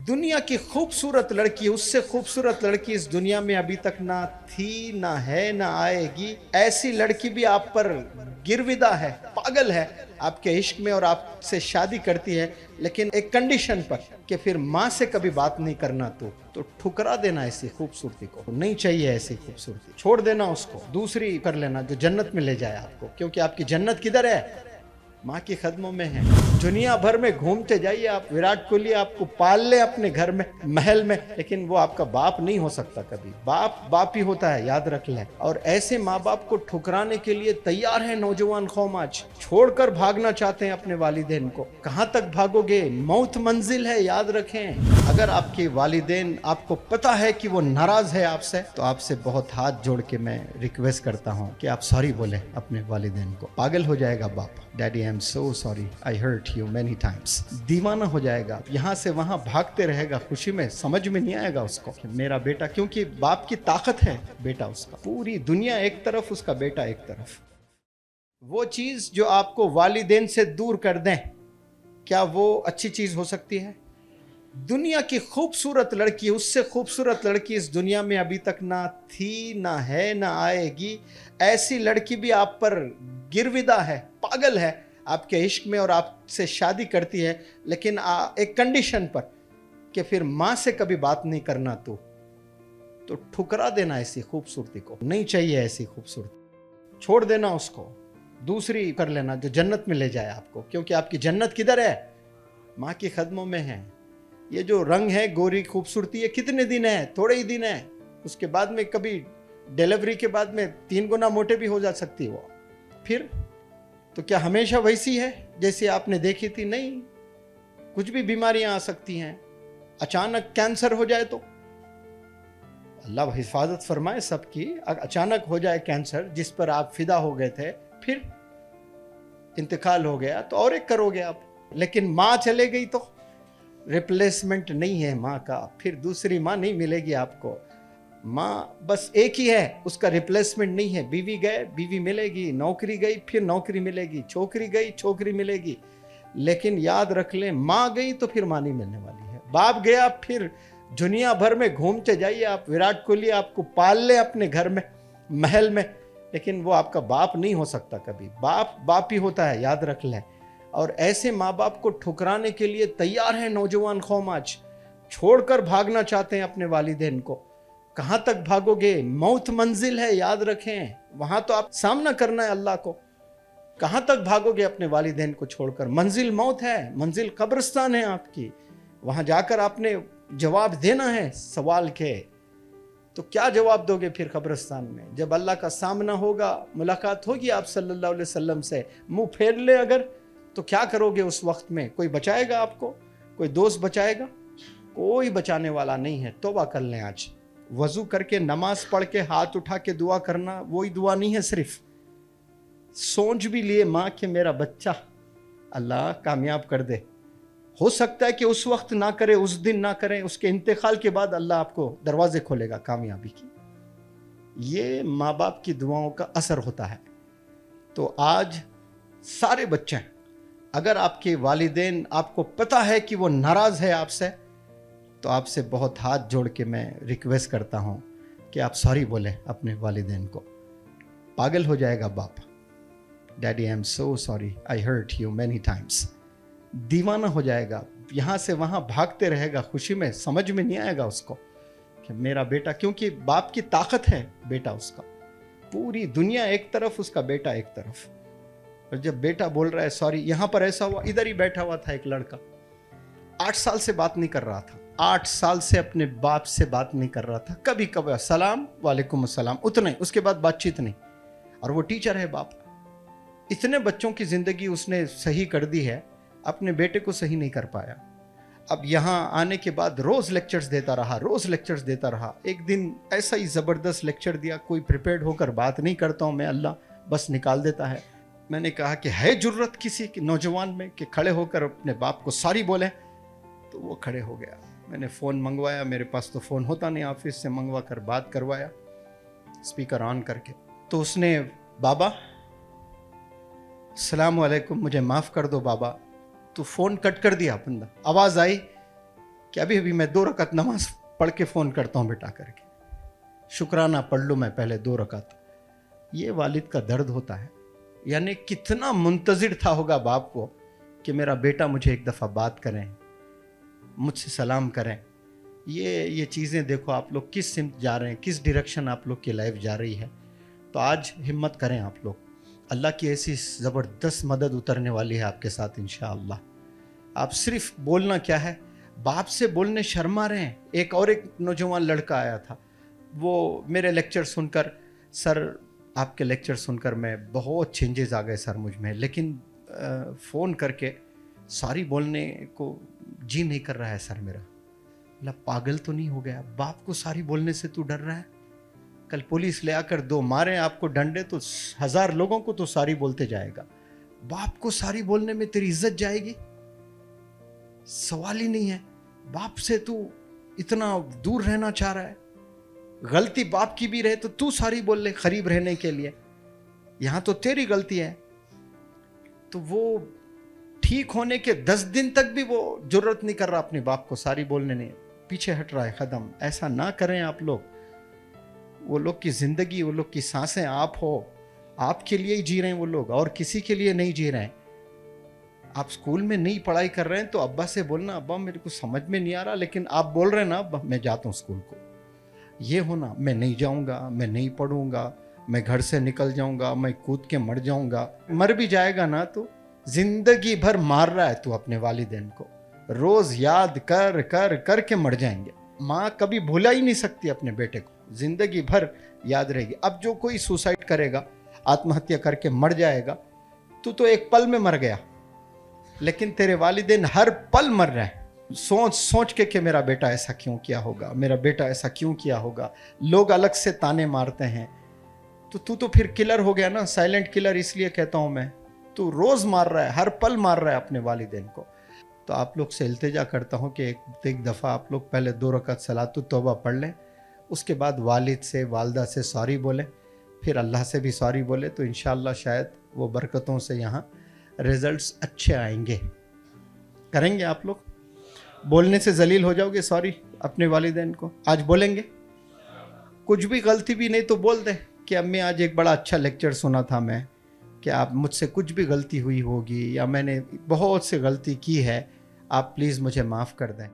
दुनिया की खूबसूरत लड़की, उससे खूबसूरत लड़की इस दुनिया में अभी तक ना थी, ना है, ना आएगी। ऐसी लड़की भी आप पर गिरविदा है, पागल है आपके इश्क में और आपसे शादी करती है, लेकिन एक कंडीशन पर कि फिर माँ से कभी बात नहीं करना। तो ठुकरा देना ऐसी खूबसूरती को, नहीं चाहिए ऐसी खूबसूरती, छोड़ देना उसको, दूसरी कर लेना जो जन्नत में ले जाए आपको, क्योंकि आपकी जन्नत किधर है? माँ के कदमों में है। दुनिया भर में घूमते जाइए आप, विराट कोहली आपको पाल ले अपने घर में, महल में, लेकिन वो आपका बाप नहीं हो सकता कभी। बाप बाप ही होता है, याद रख लें। और ऐसे माँ बाप को ठुकराने के लिए तैयार है नौजवान कौम आज, छोड़कर भागना चाहते हैं अपने वालिदैन को। कहाँ तक भागोगे? मौत मंजिल है, याद रखें। अगर आपके वालिदैन, आपको पता है कि वो नाराज है आपसे, तो आपसे बहुत हाथ जोड़ के मैं रिक्वेस्ट करता हूँ कि आप सॉरी बोले अपने वालिदैन को। पागल हो जाएगा बाप, daddy I am so sorry, I hurt you many times. दीवाना हो जाएगा, यहाँ से वहाँ भागते रहेगा खुशी में, समझ में नहीं आएगा उसको कि मेरा बेटा, क्योंकि बाप की ताकत है बेटा उसका, पूरी दुनिया एक तरफ, उसका बेटा एक तरफ। वो चीज जो आपको वालिदैन से दूर कर दें, क्या वो अच्छी चीज हो सकती है? दुनिया की खूबसूरत लड़की, उससे खूबसूरत लड़की इस दुनिया में अभी तक ना थी, ना है, ना आएगी। ऐसी लड़की भी आप पर गिरविदा है, पागल है आपके इश्क में और आपसे शादी करती है, लेकिन एक कंडीशन पर कि फिर माँ से कभी बात नहीं करना। तो ठुकरा देना ऐसी खूबसूरती को, नहीं चाहिए ऐसी खूबसूरती, छोड़ देना उसको, दूसरी कर लेना जो जन्नत में ले जाए आपको, क्योंकि आपकी जन्नत किधर है? माँ के कदमों में है। ये जो रंग है, गोरी खूबसूरती, ये कितने दिन है? थोड़े ही दिन है, उसके बाद में कभी डिलीवरी के बाद में 3 गुना मोटे भी हो जा सकती है वो। फिर तो क्या हमेशा वैसी है जैसी आपने देखी थी? नहीं, कुछ भी बीमारियां आ सकती हैं। अचानक कैंसर हो जाए तो अल्लाह हिफाजत फरमाए सबकी। अचानक हो जाए कैंसर जिस पर आप फिदा हो गए थे, फिर इंतकाल हो गया तो और एक करोगे आप। लेकिन माँ चले गई तो रिप्लेसमेंट नहीं है माँ का, फिर दूसरी माँ नहीं मिलेगी आपको। माँ बस एक ही है, उसका रिप्लेसमेंट नहीं है। बीवी गए, बीवी मिलेगी, नौकरी गई, फिर नौकरी मिलेगी, छोकरी गई, छोकरी मिलेगी, लेकिन याद रख लें, माँ गई तो फिर माँ नहीं मिलने वाली है। बाप गया, फिर दुनिया भर में घूमते जाइए आप, विराट कोहली आपको पाल ले अपने घर में, महल में, लेकिन वो आपका बाप नहीं हो सकता कभी। बाप बाप ही होता है, याद रख लें। और ऐसे माँ बाप को ठुकराने के लिए तैयार है नौजवान कौम आज, छोड़कर भागना चाहते हैं अपने वालिदैन को। कहाँ तक भागोगे? मौत मंजिल है, याद रखें। वहां तो आप सामना करना है अल्लाह को। कहाँ तक भागोगे अपने वालिदैन को छोड़कर? मंजिल मौत है, मंजिल कब्रिस्तान है आपकी। वहां जाकर आपने जवाब देना है सवाल के। तो क्या जवाब दोगे फिर कब्रिस्तान में? जब अल्लाह का सामना होगा, मुलाकात होगी आप सल्लल्लाहु अलैहि वसल्लम से, मुंह फेर ले अगर, तो क्या करोगे उस वक्त में? कोई बचाएगा आपको? कोई दोस्त बचाएगा? कोई बचाने वाला नहीं है। तौबा कर लें आज। वजू करके, नमाज पढ़ के, हाथ उठा के दुआ करना, वही दुआ नहीं है सिर्फ। सोच भी लिए माँ के मेरा बच्चा अल्लाह कामयाब कर दे। हो सकता है कि उस वक्त ना करे, उस दिन ना करें, उसके इंतकाल के बाद अल्लाह आपको दरवाजे खोलेगा कामयाबी की। ये माँ बाप की दुआओं का असर होता है। तो आज सारे बच्चे, अगर आपके वालिदैन, आपको पता है कि वो नाराज है आपसे, तो आपसे बहुत हाथ जोड़ के मैं रिक्वेस्ट करता हूं कि आप सॉरी बोले अपने वालिदैन को। पागल हो जाएगा बाप, daddy I am so sorry, I hurt you many times. दीवाना हो जाएगा, यहाँ से वहाँ भागते रहेगा खुशी में, समझ में नहीं आएगा उसको कि मेरा बेटा, क्योंकि बाप की ताकत है बेटा उसका, पूरी दुनिया एक तरफ, उसका बेटा एक तरफ। और जब बेटा बोल रहा है सॉरी, यहाँ पर ऐसा हुआ, इधर ही बैठा हुआ था एक लड़का, 8 साल से बात नहीं कर रहा था, 8 साल से अपने बाप से बात नहीं कर रहा था। कभी कभी सलाम वालेकुम अस्सलाम, उतना ही, उसके बाद बातचीत नहीं। और वो टीचर है बाप। इतने बच्चों की जिंदगी उसने सही कर दी है, अपने बेटे को सही नहीं कर पाया। अब यहाँ आने के बाद रोज लेक्चर्स देता रहा, रोज लेक्चर्स देता रहा। एक दिन ऐसा ही जबरदस्त लेक्चर दिया, कोई प्रिपेयर्ड होकर बात नहीं करता हूँ मैं, अल्लाह बस निकाल देता है। मैंने कहा कि है जुर्रत किसी नौजवान में कि खड़े होकर अपने बाप को सॉरी बोले? तो वो खड़े हो गया। मैंने फ़ोन मंगवाया, मेरे पास तो फ़ोन होता नहीं, ऑफिस से मंगवा कर बात करवाया स्पीकर ऑन करके। तो उसने, बाबा अस्सलाम वालेकुम, मुझे माफ़ कर दो बाबा। तो फ़ोन कट कर दिया बंदा। आवाज़ आई, कि अभी अभी मैं 2 रकात नमाज पढ़ के फ़ोन करता हूँ बेटा करके, शुक्राना पढ़ लूँ मैं पहले 2 रकात। ये वालिद का दर्द होता है। यानी कितना मुंतज़िर था होगा बाप को कि मेरा बेटा मुझे एक दफ़ा बात करें, मुझसे सलाम करें। ये चीज़ें देखो आप लोग किस सिमत जा रहे हैं, किस डायरेक्शन आप लोग की लाइफ जा रही है। तो आज हिम्मत करें आप लोग, अल्लाह की ऐसी ज़बरदस्त मदद उतरने वाली है आपके साथ इंशाअल्लाह। आप सिर्फ बोलना क्या है, बाप से बोलने शर्मा रहे हैं। एक नौजवान लड़का आया था, वो मेरे लेक्चर सुनकर, सर आपके लेक्चर सुनकर मैं बहुत चेंजेस आ गए सर मुझ में, लेकिन फ़ोन करके सॉरी बोलने को जी नहीं कर रहा है सर मेरा। मतलब पागल तो नहीं हो गया, बाप को सॉरी बोलने से तू डर रहा है? कल पुलिस ले आकर 2 मारे आपको डंडे तो 1000 लोगों को तो सॉरी बोलते जाएगा, बाप को सॉरी बोलने में तेरी इज्जत जाएगी? सवाल ही नहीं है। बाप से तू इतना दूर रहना चाह रहा है, गलती बाप की भी रहे तो तू सॉरी बोल ले करीब रहने के लिए, यहां तो तेरी गलती है। तो वो ठीक होने के 10 दिन तक भी वो जरूरत नहीं कर रहा अपने बाप को सॉरी बोलने, नहीं, पीछे हट रहा है कदम। ऐसा ना करें आप लोग। वो लोग की जिंदगी, वो लोग की सांसें आप हो, आपके लिए ही जी रहे हैं वो लोग, और किसी के लिए नहीं जी रहे हैं। आप स्कूल में नहीं पढ़ाई कर रहे हैं तो अब्बा से बोलना, अब्बा मेरे को समझ में नहीं आ रहा, लेकिन आप बोल रहे हैं ना अब्बा मैं जाता हूँ स्कूल को। ये होना, मैं नहीं जाऊँगा, मैं नहीं पढ़ूंगा, मैं घर से निकल जाऊँगा, मैं कूद के मर जाऊँगा। मर भी जाएगा ना तो जिंदगी भर मार रहा है तू अपने वालिदैन को, रोज याद कर कर कर के मर जाएंगे। माँ कभी भूला ही नहीं सकती अपने बेटे को, जिंदगी भर याद रहेगी। अब जो कोई सुसाइड करेगा, आत्महत्या करके मर जाएगा, तू तो एक पल में मर गया, लेकिन तेरे वालिदैन हर पल मर रहे हैं सोच सोच के कि मेरा बेटा ऐसा क्यों किया होगा, मेरा बेटा ऐसा क्यों किया होगा। लोग अलग से ताने मारते हैं, तो तू तो फिर किलर हो गया ना, साइलेंट किलर इसलिए कहता हूं मैं। तू रोज मार रहा है, हर पल मार रहा है अपने वालिदैन को। तो आप लोग से इल्तिजा करता हूं कि एक दफ़ा आप लोग पहले 2 रकात सलातुत तौबा पढ़ लें, उसके बाद वालिद से वालदा से सॉरी बोलें, फिर अल्लाह से भी सॉरी बोले, तो इंशाअल्लाह शायद वो बरकतों से यहाँ रिजल्ट्स अच्छे आएंगे। करेंगे आप लोग? बोलने से जलील हो जाओगे सॉरी अपने वालिदैन को? आज बोलेंगे? कुछ भी गलती भी नहीं तो बोल दे कि अम्मी आज एक बड़ा अच्छा लेक्चर सुना था मैं, कि आप मुझसे कुछ भी गलती हुई होगी या मैंने बहुत सी गलती की है, आप प्लीज़ मुझे माफ़ कर दें।